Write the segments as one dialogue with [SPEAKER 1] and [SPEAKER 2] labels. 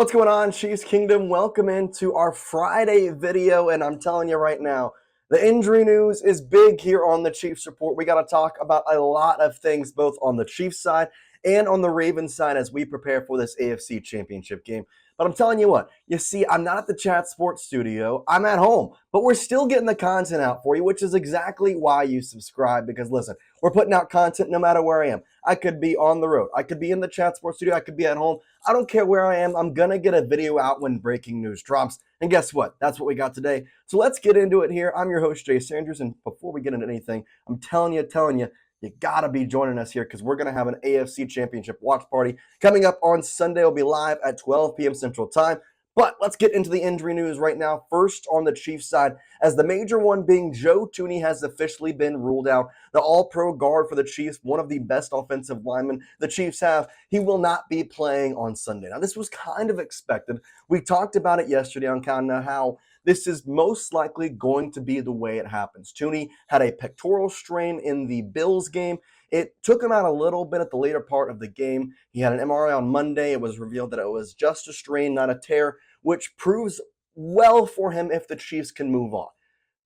[SPEAKER 1] What's going on, Chiefs Kingdom? Welcome into our Friday video, and I'm telling you right now, the injury news is big here on the Chiefs Report. We got to talk about a lot of things, both on the Chiefs side and on the Ravens side as we prepare for this AFC Championship game. But I'm telling you what, you see, I'm not at the Chat Sports Studio. I'm at home, but we're still getting the content out for you, which is exactly why you subscribe, because listen, we're putting out content no matter where I am. I could be on the road. I could be in the Chat Sports Studio. I could be at home. I don't care where I am. I'm going to get a video out when breaking news drops. And guess what? That's what we got today. So let's get into it here. I'm your host, Jace Andrews. And before we get into anything, I'm telling you, you got to be joining us here because we're going to have an AFC Championship watch party coming up on Sunday. It'll be live at 12 p.m. Central Time. But let's get into the injury news right now. First on the Chiefs side, as the major one being Joe Thuney has officially been ruled out. The all-pro guard for the Chiefs, one of the best offensive linemen the Chiefs have. He will not be playing on Sunday. Now, this was kind of expected. We talked about it yesterday on kind of how this is most likely going to be the way it happens. Thuney had a pectoral strain in the Bills game. It took him out a little bit at the later part of the game. He had an MRI on Monday. It was revealed that it was just a strain, not a tear, which proves well for him if the Chiefs can move on.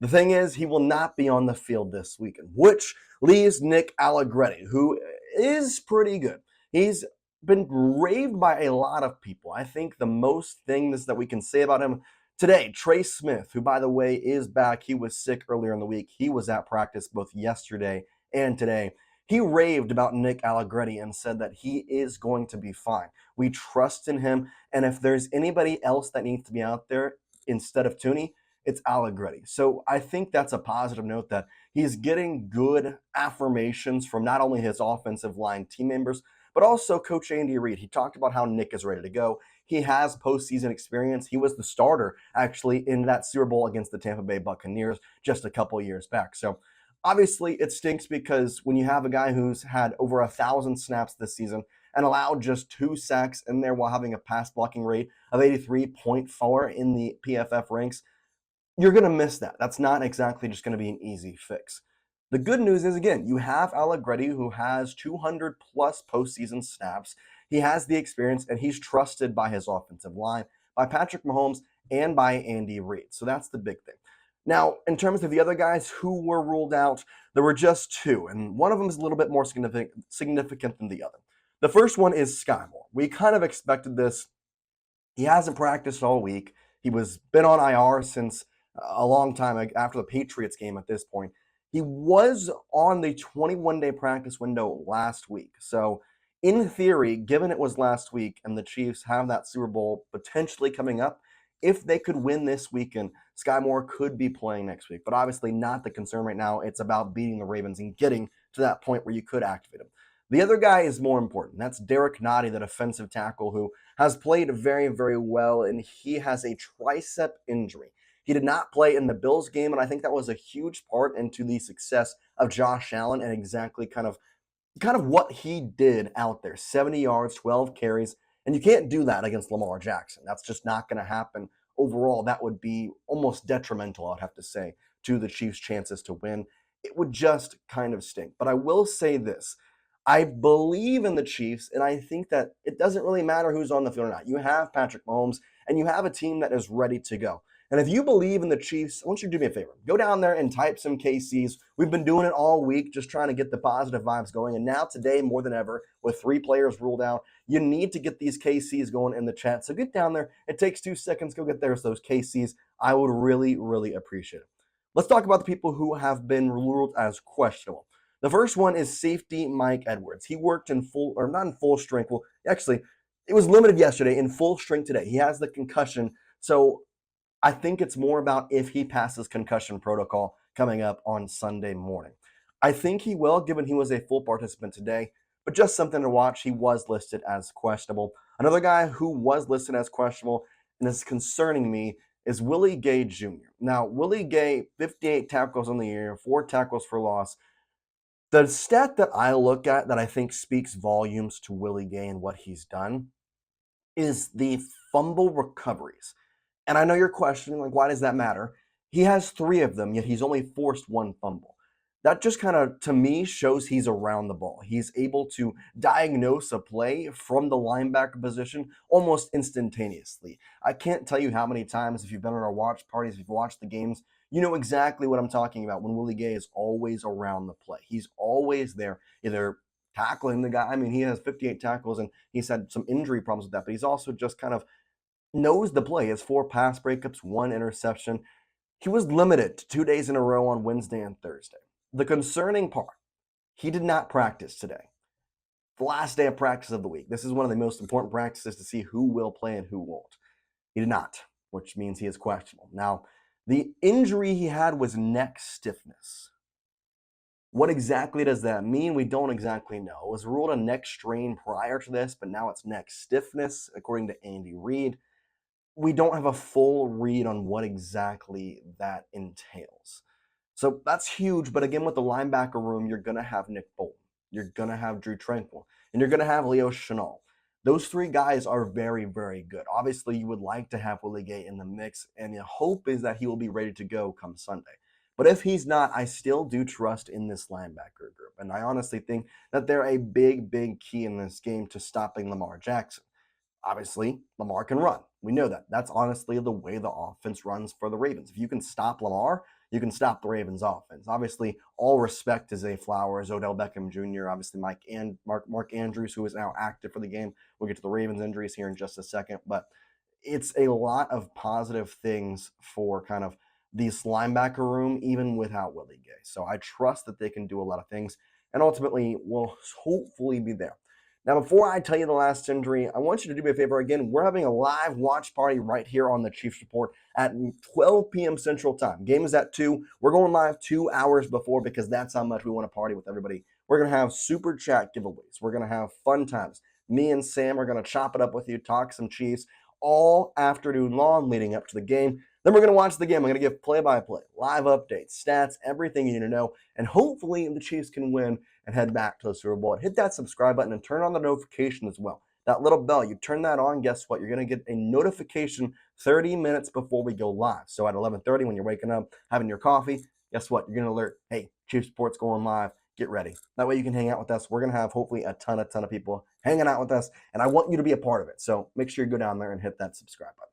[SPEAKER 1] The thing is, he will not be on the field this weekend, which leaves Nick Allegretti, who is pretty good. He's been raved by a lot of people. I think the most things that we can say about him today, Trey Smith, who, by the way, is back. He was sick earlier in the week. He was at practice both yesterday and today. He raved about Nick Allegretti and said that he is going to be fine. We trust in him, and if there's anybody else that needs to be out there instead of Thuney, it's Allegretti. So I think that's a positive note that he's getting good affirmations from not only his offensive line team members, but also Coach Andy Reid. He talked about how Nick is ready to go. He has postseason experience. He was the starter, actually, in that Super Bowl against the Tampa Bay Buccaneers just a couple of years back. So obviously, it stinks because when you have a guy who's had over 1,000 snaps this season and allowed just 2 sacks in there while having a pass blocking rate of 83.4 in the PFF ranks, you're going to miss that. That's not exactly just going to be an easy fix. The good news is, again, you have Allegretti, who has 200 plus postseason snaps. He has the experience, and he's trusted by his offensive line, by Patrick Mahomes, and by Andy Reid. So that's the big thing. Now, in terms of the other guys who were ruled out, there were just 2, and one of them is a little bit more significant than the other. The first one is Sky Moore. We kind of expected this. He hasn't practiced all week. He was been on IR since a long time after the Patriots game at this point. He was on the 21-day practice window last week. So in theory, given it was last week and the Chiefs have that Super Bowl potentially coming up, if they could win this weekend, Sky Moore could be playing next week. But obviously not the concern right now. It's about beating the Ravens and getting to that point where you could activate him. The other guy is more important. That's Derek Nottie, the defensive tackle, who has played very, very well, and he has a tricep injury. He did not play in the Bills game, and I think that was a huge part into the success of Josh Allen and exactly kind of what he did out there. 70 yards, 12 carries, and you can't do that against Lamar Jackson. That's just not going to happen. Overall, that would be almost detrimental, I'd have to say, to the Chiefs' chances to win. It would just kind of stink. But I will say this. I believe in the Chiefs, and I think that it doesn't really matter who's on the field or not. You have Patrick Mahomes, and you have a team that is ready to go. And if you believe in the Chiefs, I want you to do me a favor. Go down there and type some KCs. We've been doing it all week, just trying to get the positive vibes going. And now today, more than ever, with 3 players ruled out, you need to get these KCs going in the chat. So get down there. It takes 2 seconds. Go get those KCs. I would really, really appreciate it. Let's talk about the people who have been ruled as questionable. The first one is safety Mike Edwards. He worked in not in full strength. Well, actually, it was limited yesterday, in full strength today. He has the concussion. So I think it's more about if he passes concussion protocol coming up on Sunday morning. I think he will, given he was a full participant today, but just something to watch. He was listed as questionable. Another guy who was listed as questionable and is concerning me is Willie Gay Jr. Now, Willie Gay, 58 tackles on the year, 4 tackles for loss. The stat that I look at that I think speaks volumes to Willie Gay and what he's done is the fumble recoveries. And I know you're questioning, like, why does that matter? He has 3 of them, yet he's only forced 1 fumble. that just kind of, to me, shows he's around the ball. He's able to diagnose a play from the linebacker position almost instantaneously. I can't tell you how many times, if you've been at our watch parties, if you've watched the games, you know exactly what I'm talking about when Willie Gay is always around the play. He's always there, either tackling the guy. I mean, he has 58 tackles and he's had some injury problems with that, but he's also just kind of knows the play. He has 4 pass breakups, 1 interception. He was limited to 2 days in a row on Wednesday and Thursday. The concerning part, he did not practice today. The last day of practice of the week. This is one of the most important practices to see who will play and who won't. He did not, which means he is questionable. Now, the injury he had was neck stiffness. What exactly does that mean? We don't exactly know. It was ruled a neck strain prior to this, but now it's neck stiffness, according to Andy Reid. We don't have a full read on what exactly that entails. So that's huge. But again, with the linebacker room, you're going to have Nick Bolton. You're going to have Drew Tranquil. And you're going to have Leo Chenal. Those 3 guys are very, very good. Obviously, you would like to have Willie Gay in the mix. And the hope is that he will be ready to go come Sunday. But if he's not, I still do trust in this linebacker group. And I honestly think that they're a big, big key in this game to stopping Lamar Jackson. Obviously, Lamar can run. We know that. That's honestly the way the offense runs for the Ravens. If you can stop Lamar, you can stop the Ravens offense. Obviously, all respect to Zay Flowers, Odell Beckham Jr., obviously Mark Andrews, who is now active for the game. We'll get to the Ravens injuries here in just a second, but it's a lot of positive things for kind of this linebacker room, even without Willie Gay. So I trust that they can do a lot of things and ultimately will hopefully be there. Now, before I tell you the last injury, I want you to do me a favor again. We're having a live watch party right here on the Chiefs Report at 12 p.m. Central Time. Game is at 2. We're going live 2 hours before because that's how much we want to party with everybody. We're going to have super chat giveaways. We're going to have fun times. Me and Sam are going to chop it up with you, talk some Chiefs all afternoon long leading up to the game. Then we're going to watch the game. I'm going to give play-by-play, live updates, stats, everything you need to know, and hopefully the Chiefs can win and head back to the Super Bowl. And hit that subscribe button and turn on the notification as well. That little bell, you turn that on, guess what? You're going to get a notification 30 minutes before we go live. So at 11:30 when you're waking up, having your coffee, guess what? You're going to alert, hey, Chiefs Sports going live. Get ready. That way you can hang out with us. We're going to have hopefully a ton of people hanging out with us, and I want you to be a part of it. So make sure you go down there and hit that subscribe button.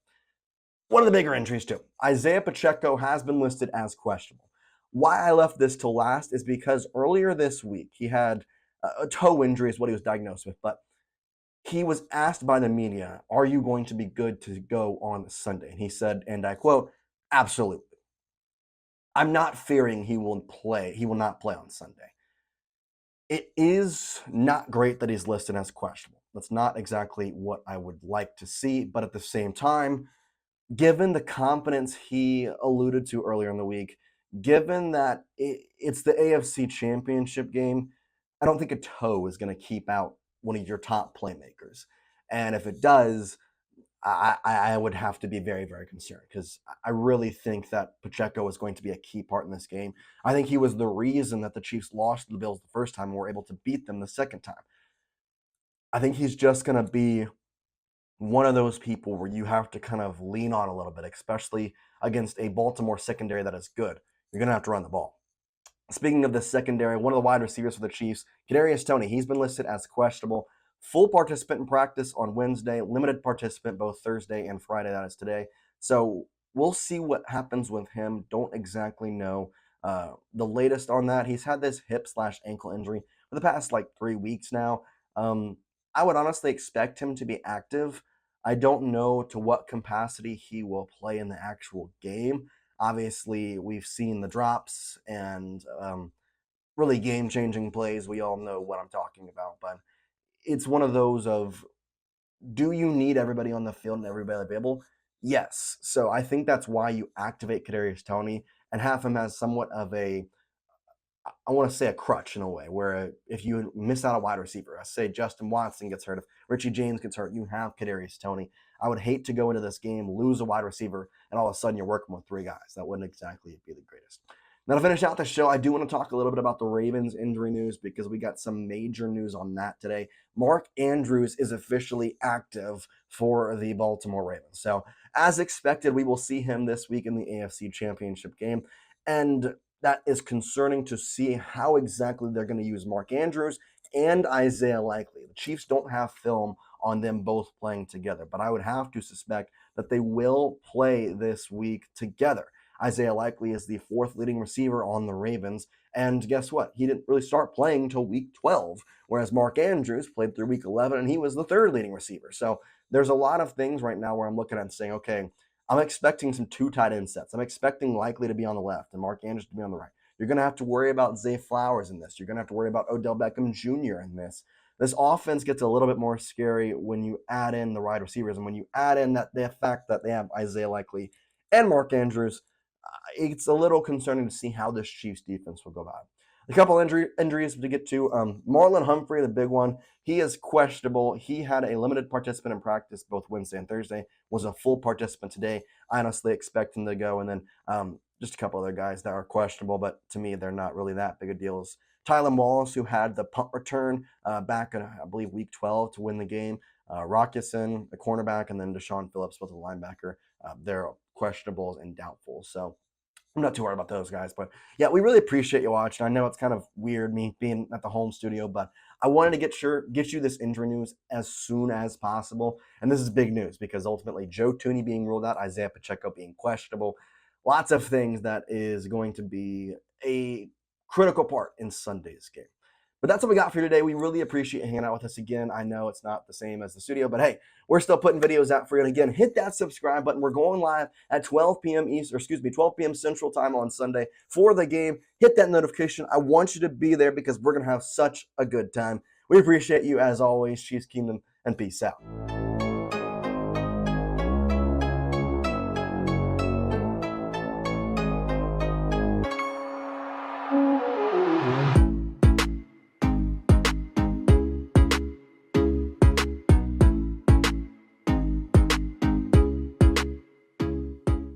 [SPEAKER 1] One of the bigger injuries too. Isiah Pacheco has been listed as questionable. Why I left this till last is because earlier this week he had a toe injury is what he was diagnosed with, but he was asked by the media, are you going to be good to go on Sunday? And he said, and I quote, absolutely. I'm not fearing he will not play on Sunday. It is not great that he's listed as questionable. That's not exactly what I would like to see, but at the same time, given the confidence he alluded to earlier in the week, given that it's the AFC Championship game, I don't think a toe is going to keep out one of your top playmakers. And if it does, I would have to be very, very concerned because I really think that Pacheco is going to be a key part in this game. I think he was the reason that the Chiefs lost to the Bills the first time and were able to beat them the second time. I think he's just going to be one of those people where you have to kind of lean on a little bit, especially against a Baltimore secondary that is good. You're going to have to run the ball. Speaking of the secondary, one of the wide receivers for the Chiefs, Kadarius Toney, he's been listed as questionable. Full participant in practice on Wednesday, limited participant both Thursday and Friday, that is today. So we'll see what happens with him. Don't exactly know the latest on that. He's had this hip/ankle injury for the past 3 weeks now. I would honestly expect him to be active. I don't know to what capacity he will play in the actual game. Obviously, we've seen the drops and really game-changing plays. We all know what I'm talking about, but it's one of those of, do you need everybody on the field and everybody available? Yes. So I think that's why you activate Kadarius Toney and have him as somewhat of a, I want to say a crutch in a way, where if you miss out a wide receiver, I say Justin Watson gets hurt, if Richie James gets hurt, you have Kadarius Toney. I would hate to go into this game, lose a wide receiver, and all of a sudden you're working with 3 guys. That wouldn't exactly be the greatest. Now, to finish out the show, I do want to talk a little bit about the Ravens injury news because we got some major news on that today. Mark Andrews is officially active for the Baltimore Ravens. So, as expected, we will see him this week in the AFC Championship game. And that is concerning to see how exactly they're going to use Mark Andrews and Isaiah Likely. The Chiefs don't have film on them both playing together, but I would have to suspect that they will play this week together. Isaiah Likely is the fourth leading receiver on the Ravens, and guess what? He didn't really start playing until week 12, whereas Mark Andrews played through week 11, and he was the third leading receiver. So there's a lot of things right now where I'm looking at and saying, okay, I'm expecting some two tight end sets. I'm expecting Likely to be on the left and Mark Andrews to be on the right. You're going to have to worry about Zay Flowers in this. You're going to have to worry about Odell Beckham Jr. in this. This offense gets a little bit more scary when you add in the wide receivers, and when you add in that the fact that they have Isaiah Likely and Mark Andrews, it's a little concerning to see how this Chiefs defense will go about. A couple injuries to get to. Marlon Humphrey, the big one, he is questionable. He had a limited participant in practice both Wednesday and Thursday, was a full participant today. I honestly expect him to go. And then just a couple other guys that are questionable, but to me, they're not really that big of deals. Tylan Wallace, who had the punt return back in, I believe, week 12 to win the game. Rockison, the cornerback, and then Deshaun Phillips, both a linebacker. They're questionable and doubtful. So I'm not too worried about those guys, but yeah, we really appreciate you watching. I know it's kind of weird me being at the home studio, but I wanted to get you this injury news as soon as possible. And this is big news because ultimately Joe Thuney being ruled out, Isiah Pacheco being questionable, lots of things that is going to be a critical part in Sunday's game. But that's what we got for you today. We really appreciate you hanging out with us again. I know it's not the same as the studio, but hey, we're still putting videos out for you. And again, hit that subscribe button. We're going live at 12 p.m. 12 p.m. Central Time on Sunday for the game. Hit that notification. I want you to be there because we're going to have such a good time. We appreciate you as always. Chiefs Kingdom, and peace out.